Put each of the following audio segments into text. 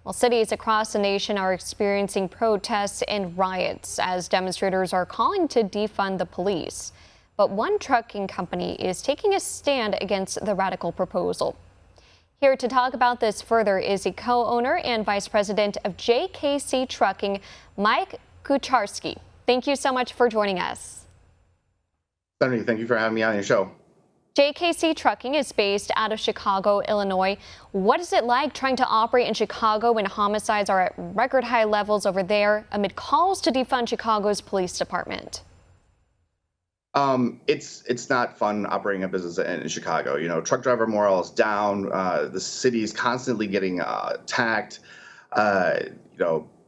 Well, cities across the nation are experiencing protests and riots as demonstrators are calling to defund the police. But one trucking company is taking a stand against the radical proposal. Here to talk about this further is the co-owner and vice president of JKC Trucking, Mike Kucharski. Thank you so much for joining us. Senator, thank you for having me on your show. JKC Trucking is based out of Chicago, Illinois. What is it like trying to operate in Chicago when homicides are at record high levels over there amid calls to defund Chicago's police department? It's not fun operating a business in Chicago. You know, truck driver morale is down. The city is constantly getting attacked. A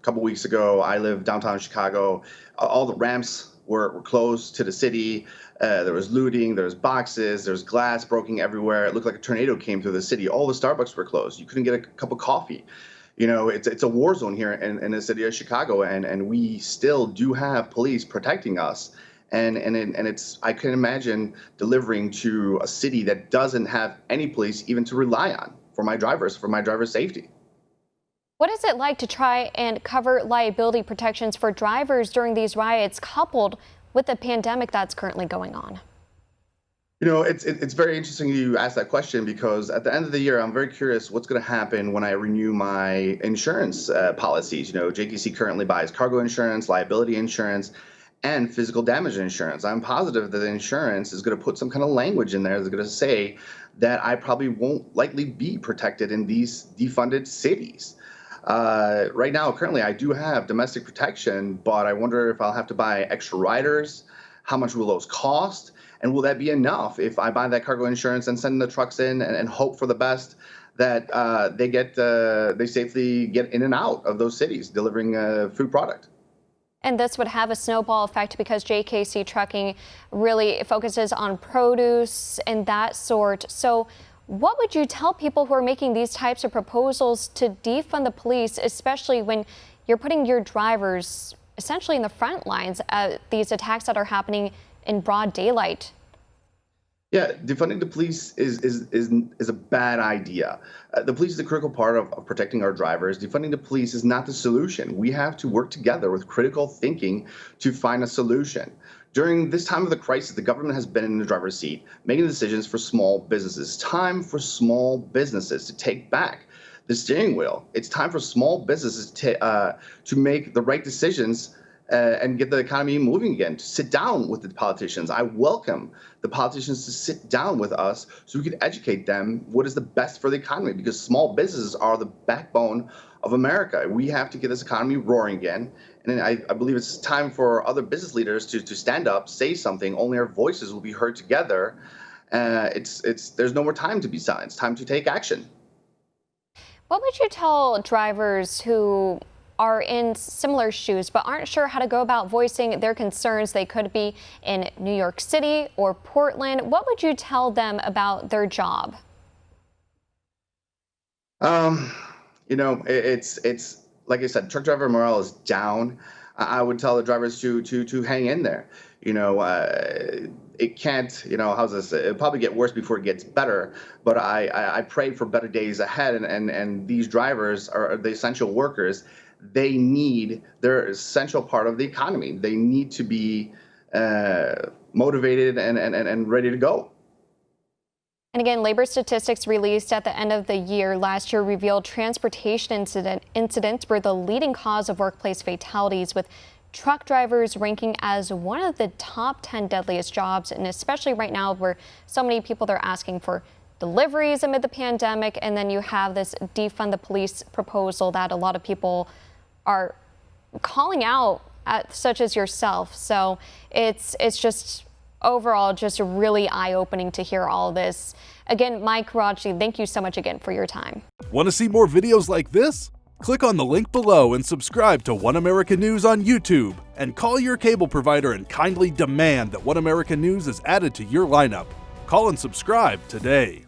couple weeks ago, I live downtown Chicago. All the ramps were closed to the city. There was looting, there was boxes, there was glass broken everywhere. It looked like a tornado came through the city. All the Starbucks were closed. You couldn't get a cup of coffee. You know, it's a war zone here in the city of Chicago, and we still do have police protecting us. And it's, I can imagine delivering to a city that doesn't have any police even to rely on for my drivers' safety. What is it like to try and cover liability protections for drivers during these riots, coupled with the pandemic that's currently going on? You know, it's very interesting you ask that question, because at the end of the year, I'm very curious what's going to happen when I renew my insurance policies. You know, JKC currently buys cargo insurance, liability insurance, and physical damage insurance. I'm positive that the insurance is going to put some kind of language in there that's going to say that I probably won't likely be protected in these defunded cities. Right now, currently, I do have domestic protection, but I wonder if I'll have to buy extra riders. How much will those cost? And will that be enough if I buy that cargo insurance and send the trucks in and hope for the best that they safely get in and out of those cities delivering food product? And this would have a snowball effect because JKC Trucking really focuses on produce and that sort. So what would you tell people who are making these types of proposals to defund the police, especially when you're putting your drivers essentially in the front lines at these attacks that are happening in broad daylight? Yeah, defunding the police is a bad idea. The police is a critical part of protecting our drivers. Defunding the police is not the solution. We have to work together with critical thinking to find a solution. During this time of the crisis, the government has been in the driver's seat, making decisions for small businesses. It's time for small businesses to take back the steering wheel. It's time for small businesses to make the right decisions and get the economy moving again, to sit down with the politicians. I welcome the politicians to sit down with us so we can educate them what is the best for the economy, because small businesses are the backbone of America. We have to get this economy roaring again. And I believe it's time for other business leaders to stand up, say something. Only our voices will be heard together. There's no more time to be silent. It's time to take action. What would you tell drivers who are in similar shoes but aren't sure how to go about voicing their concerns? They could be in New York City or Portland. What would you tell them about their job? You know, it's like I said, truck driver morale is down. I would tell the drivers to hang in there. You know, it can't, you know, how's this? It'll probably get worse before it gets better. But I pray for better days ahead. And these drivers are the essential workers. They're essential part of the economy. They need to be motivated and ready to go. And again, labor statistics released at the end of the year last year revealed transportation incidents were the leading cause of workplace fatalities, with truck drivers ranking as one of the top 10 deadliest jobs. And especially right now, where so many people are asking for deliveries amid the pandemic, and then you have this defund the police proposal that a lot of people are calling out, such as yourself. So it's just overall just really eye-opening to hear all this. Again, Mike Kucharski, thank you so much again for your time. Want to see more videos like this? Click on the link below and subscribe to One America News on YouTube, and call your cable provider and kindly demand that One America News is added to your lineup. Call and subscribe today.